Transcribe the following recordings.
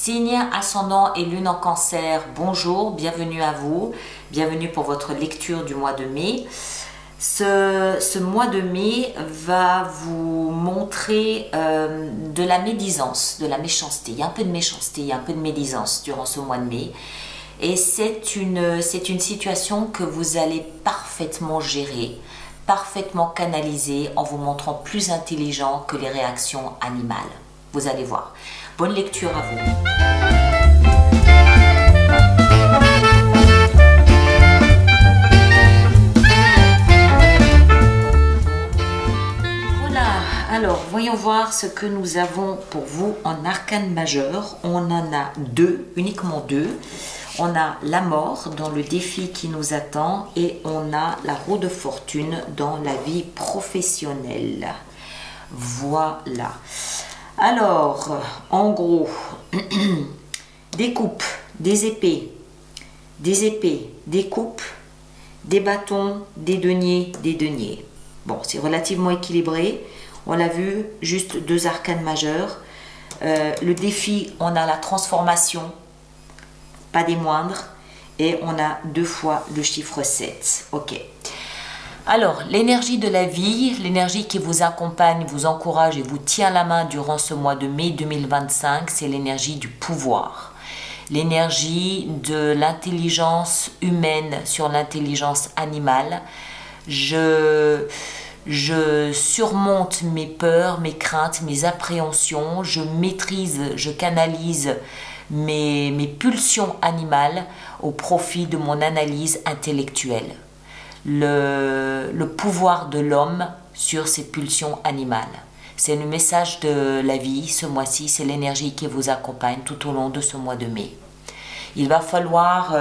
Signe, ascendant et lune en cancer, bonjour, bienvenue à vous, bienvenue pour votre lecture du mois de mai. Ce mois de mai va vous montrer de la médisance, de la méchanceté. Il y a un peu de méchanceté, il y a un peu de médisance durant ce mois de mai. Et c'est une situation que vous allez parfaitement gérer, parfaitement canaliser en vous montrant plus intelligent que les réactions animales. Vous allez voir. Bonne lecture à vous. Voilà, alors voyons voir ce que nous avons pour vous en arcane majeur. On en a deux, uniquement deux. On a la mort dans le défi qui nous attend et on a la roue de fortune dans la vie professionnelle. Voilà. Alors, en gros, des coupes, des épées, des coupes, des bâtons, des deniers, des deniers. Bon, c'est relativement équilibré. On l'a vu, juste deux arcanes majeurs. Le défi, on a la transformation, pas des moindres. Et on a deux fois le chiffre 7. Ok. Alors, l'énergie de la vie, l'énergie qui vous accompagne, vous encourage et vous tient la main durant ce mois de mai 2025, c'est l'énergie du pouvoir. L'énergie de l'intelligence humaine sur l'intelligence animale. Je surmonte mes peurs, mes craintes, mes appréhensions. Je maîtrise, je canalise mes pulsions animales au profit de mon analyse intellectuelle. Le pouvoir de l'homme sur ses pulsions animales. C'est le message de la vie ce mois-ci, c'est l'énergie qui vous accompagne tout au long de ce mois de mai. Il va falloir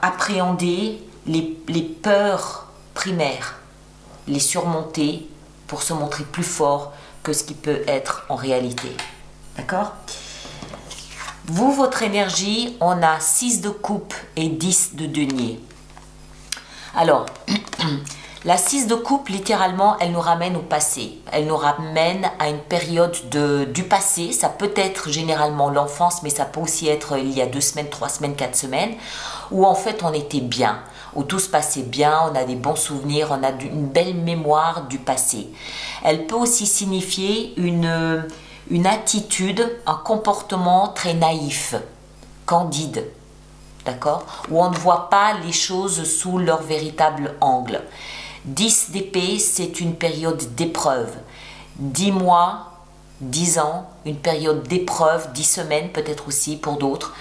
appréhender les peurs primaires, les surmonter pour se montrer plus fort que ce qui peut être en réalité. D'accord ? Vous, votre énergie, on a 6 de coupe et 10 de denier. Alors, la 6 de coupe, littéralement, elle nous ramène au passé. Elle nous ramène à une période du passé. Ça peut être généralement l'enfance, mais ça peut aussi être il y a 2 semaines, 3 semaines, 4 semaines, où en fait on était bien, où tout se passait bien, on a des bons souvenirs, on a une belle mémoire du passé. Elle peut aussi signifier une attitude, un comportement très naïf, candide. D'accord ? Où on ne voit pas les choses sous leur véritable angle. 10 d'épée, c'est une période d'épreuve. 10 mois, 10 ans, une période d'épreuve, 10 semaines peut-être aussi pour d'autres.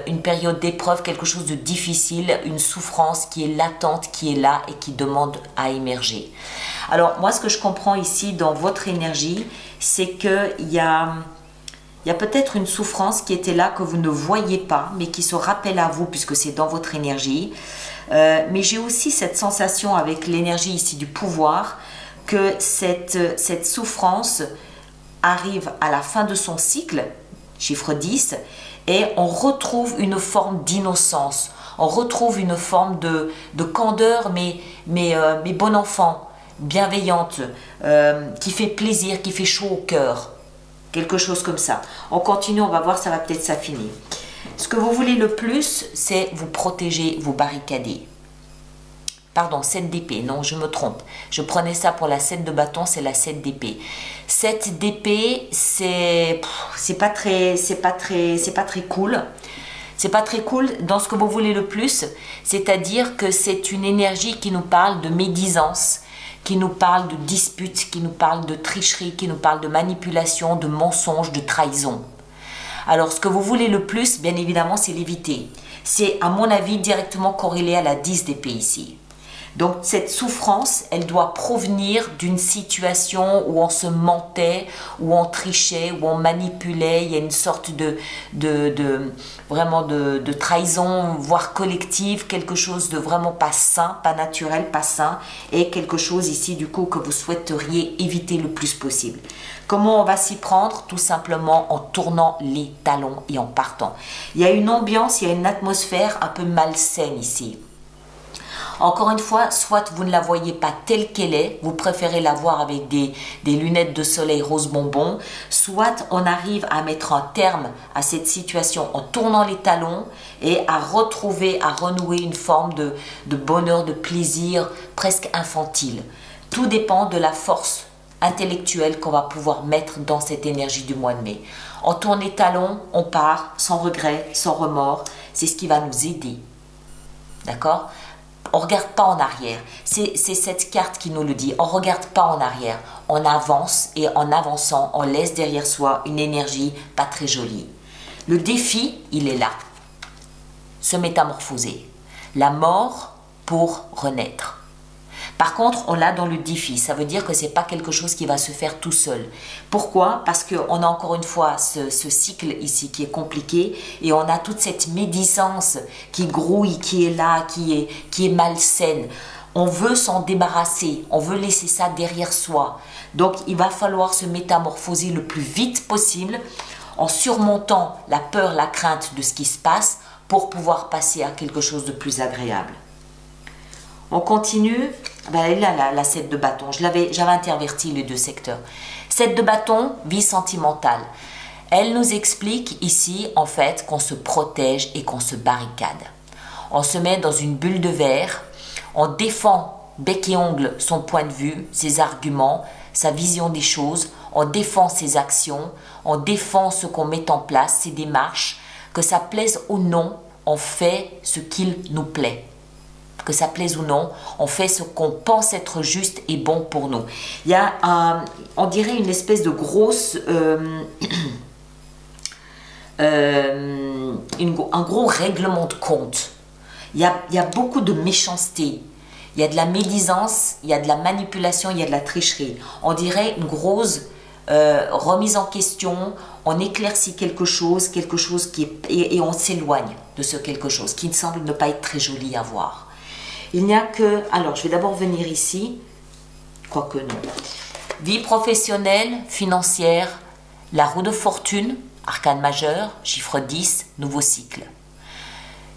Une période d'épreuve, quelque chose de difficile, une souffrance qui est latente, qui est là et qui demande à émerger. Alors moi, ce que je comprends ici dans votre énergie, c'est qu'il y a peut-être une souffrance qui était là que vous ne voyez pas, mais qui se rappelle à vous puisque c'est dans votre énergie. Mais j'ai aussi cette sensation avec l'énergie ici du pouvoir que cette souffrance arrive à la fin de son cycle, chiffre 10, et on retrouve une forme d'innocence. On retrouve une forme de candeur, mais bon enfant, bienveillante, qui fait plaisir, qui fait chaud au cœur. Quelque chose comme ça. On continue, on va voir, ça va peut-être s'affiner. Ce que vous voulez le plus, c'est vous protéger, vous barricader. Pardon, 7 d'épée, non, je me trompe. Je prenais ça pour la 7 de bâton, c'est la 7 d'épée. 7 d'épée, c'est pas très cool. C'est pas très cool dans ce que vous voulez le plus, c'est-à-dire que c'est une énergie qui nous parle de médisance, qui nous parle de disputes, qui nous parle de tricherie, qui nous parle de manipulation, de mensonges, de trahison. Alors, ce que vous voulez le plus, bien évidemment, c'est l'éviter. C'est, à mon avis, directement corrélé à la 10 d'épée ici. Donc, cette souffrance, elle doit provenir d'une situation où on se mentait, où on trichait, où on manipulait. Il y a une sorte vraiment de trahison, voire collective, quelque chose de vraiment pas sain, pas naturel, pas sain, et quelque chose ici, du coup, que vous souhaiteriez éviter le plus possible. Comment on va s'y prendre? Tout simplement en tournant les talons et en partant. Il y a une ambiance, il y a une atmosphère un peu malsaine ici. Encore une fois, soit vous ne la voyez pas telle qu'elle est, vous préférez la voir avec des lunettes de soleil rose bonbon, soit on arrive à mettre un terme à cette situation en tournant les talons et à retrouver, à renouer une forme de bonheur, de plaisir presque infantile. Tout dépend de la force intellectuelle qu'on va pouvoir mettre dans cette énergie du mois de mai. On tourne les talons, on part sans regret, sans remords. C'est ce qui va nous aider. D'accord? On ne regarde pas en arrière. C'est cette carte qui nous le dit. On ne regarde pas en arrière. On avance et en avançant, on laisse derrière soi une énergie pas très jolie. Le défi, il est là. Se métamorphoser. La mort pour renaître. Par contre, on l'a dans le défi. Ça veut dire que ce n'est pas quelque chose qui va se faire tout seul. Pourquoi? Parce qu'on a encore une fois ce cycle ici qui est compliqué et on a toute cette médisance qui grouille, qui est là, qui est malsaine. On veut s'en débarrasser, on veut laisser ça derrière soi. Donc, il va falloir se métamorphoser le plus vite possible en surmontant la peur, la crainte de ce qui se passe pour pouvoir passer à quelque chose de plus agréable. On continue. Ben là, la 7 de bâton, j'avais interverti les deux secteurs. 7 de bâton, vie sentimentale. Elle nous explique ici, en fait, qu'on se protège et qu'on se barricade. On se met dans une bulle de verre, on défend bec et ongle son point de vue, ses arguments, sa vision des choses, on défend ses actions, on défend ce qu'on met en place, ses démarches, que ça plaise ou non, on fait ce qu'il nous plaît. Que ça plaise ou non, on fait ce qu'on pense être juste et bon pour nous. Il y a, on dirait une espèce de grosse, un gros règlement de compte. Il y a beaucoup de méchanceté, il y a de la médisance, il y a de la manipulation, il y a de la tricherie. On dirait une grosse remise en question, on éclaircit quelque chose qui est, et on s'éloigne de ce quelque chose qui ne semble ne pas être très joli à voir. Il n'y a que... Alors, je vais d'abord venir ici. Quoique non. Vie professionnelle, financière, la roue de fortune, arcane majeur, chiffre 10, nouveau cycle.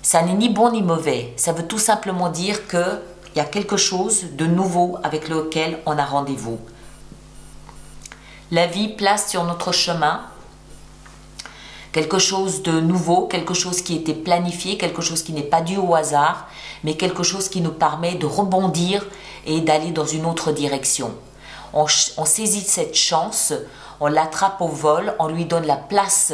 Ça n'est ni bon ni mauvais. Ça veut tout simplement dire qu'il y a quelque chose de nouveau avec lequel on a rendez-vous. La vie place sur notre chemin quelque chose de nouveau, quelque chose qui était planifié, quelque chose qui n'est pas dû au hasard, mais quelque chose qui nous permet de rebondir et d'aller dans une autre direction. On saisit cette chance, on l'attrape au vol, on lui donne la place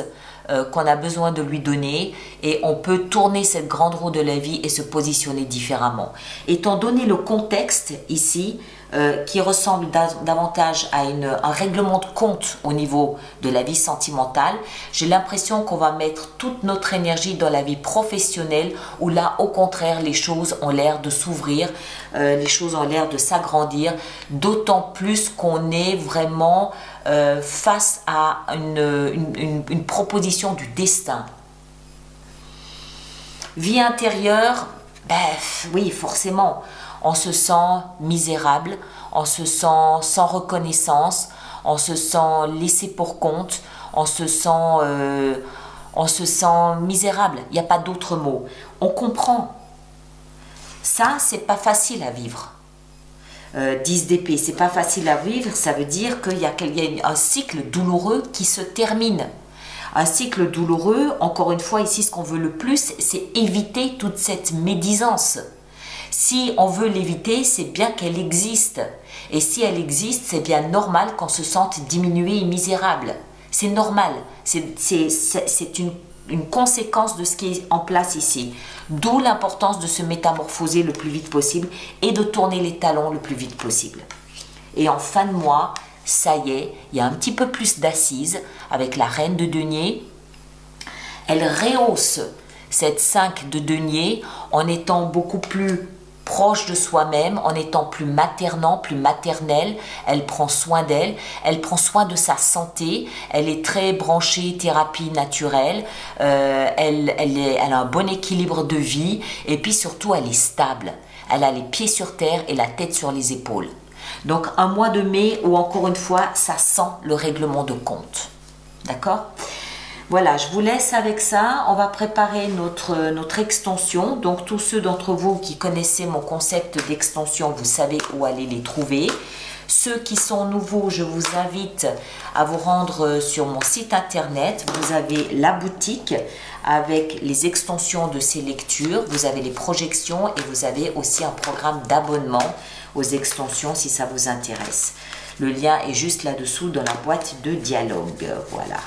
qu'on a besoin de lui donner et on peut tourner cette grande roue de la vie et se positionner différemment. Étant donné le contexte ici, qui ressemble davantage à un règlement de compte au niveau de la vie sentimentale, j'ai l'impression qu'on va mettre toute notre énergie dans la vie professionnelle où là, au contraire, les choses ont l'air de s'ouvrir, les choses ont l'air de s'agrandir, d'autant plus qu'on est vraiment face à une proposition du destin. Vie intérieure, ben, oui, forcément. On se sent misérable, on se sent sans reconnaissance, on se sent laissé pour compte, on se sent misérable. Il n'y a pas d'autre mot. On comprend. Ça, c'est pas facile à vivre. 10 d'épée, c'est pas facile à vivre. Ça veut dire qu'il y a un cycle douloureux qui se termine. Un cycle douloureux, encore une fois, ici, ce qu'on veut le plus, c'est éviter toute cette médisance. Si on veut l'éviter, c'est bien qu'elle existe. Et si elle existe, c'est bien normal qu'on se sente diminué et misérable. C'est normal. C'est une conséquence de ce qui est en place ici. D'où l'importance de se métamorphoser le plus vite possible et de tourner les talons le plus vite possible. Et en fin de mois, ça y est, il y a un petit peu plus d'assises avec la reine de denier. Elle rehausse cette 5 de denier en étant beaucoup plus proche de soi-même, en étant plus maternant, plus maternelle. Elle prend soin d'elle, elle prend soin de sa santé, elle est très branchée thérapie naturelle, elle a un bon équilibre de vie et puis surtout elle est stable. Elle a les pieds sur terre et la tête sur les épaules. Donc un mois de mai où encore une fois ça sent le règlement de compte. D'accord ? Voilà, je vous laisse avec ça. On va préparer notre extension. Donc, tous ceux d'entre vous qui connaissez mon concept d'extension, vous savez où aller les trouver. Ceux qui sont nouveaux, je vous invite à vous rendre sur mon site internet. Vous avez la boutique avec les extensions de ces lectures. Vous avez les projections et vous avez aussi un programme d'abonnement aux extensions si ça vous intéresse. Le lien est juste là-dessous dans la boîte de dialogue. Voilà.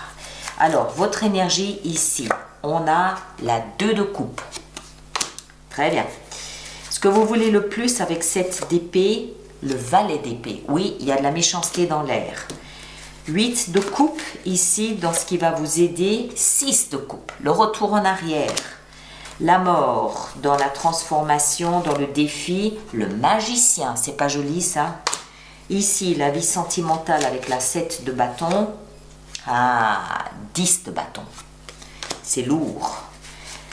Alors, votre énergie ici, on a la 2 de coupe. Très bien. Ce que vous voulez le plus avec cette d'épée, le valet d'épée. Oui, il y a de la méchanceté dans l'air. 8 de coupe ici, dans ce qui va vous aider. 6 de coupe, le retour en arrière. La mort dans la transformation, dans le défi. Le magicien, c'est pas joli ça. Ici, la vie sentimentale avec la 7 de bâton. Ah, 10 de bâton. C'est lourd.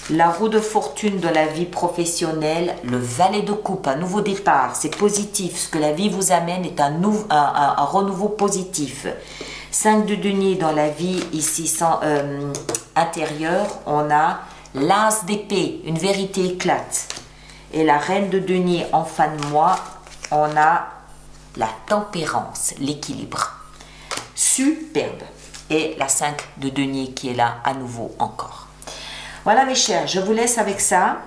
La roue de fortune de la vie professionnelle, le valet de coupe, un nouveau départ, c'est positif. Ce que la vie vous amène est un renouveau positif. 5 de denier dans la vie ici intérieure, on a l'as d'épée, une vérité éclate. Et la reine de denier en fin de mois, on a la tempérance, l'équilibre. Superbe. Et la 5 de denier qui est là à nouveau encore. Voilà mes chers, je vous laisse avec ça.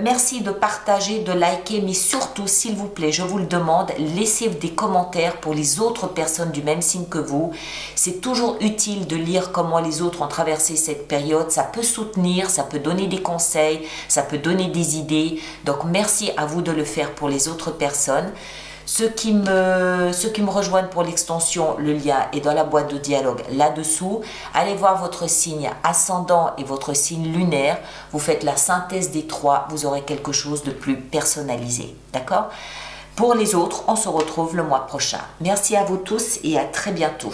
Merci de partager, de liker, mais surtout, s'il vous plaît, je vous le demande, laissez des commentaires pour les autres personnes du même signe que vous. C'est toujours utile de lire comment les autres ont traversé cette période. Ça peut soutenir, ça peut donner des conseils, ça peut donner des idées. Donc, merci à vous de le faire pour les autres personnes. Ceux qui me rejoignent pour l'extension, le lien est dans la boîte de dialogue là-dessous. Allez voir votre signe ascendant et votre signe lunaire. Vous faites la synthèse des trois, vous aurez quelque chose de plus personnalisé. D'accord? Pour les autres, on se retrouve le mois prochain. Merci à vous tous et à très bientôt.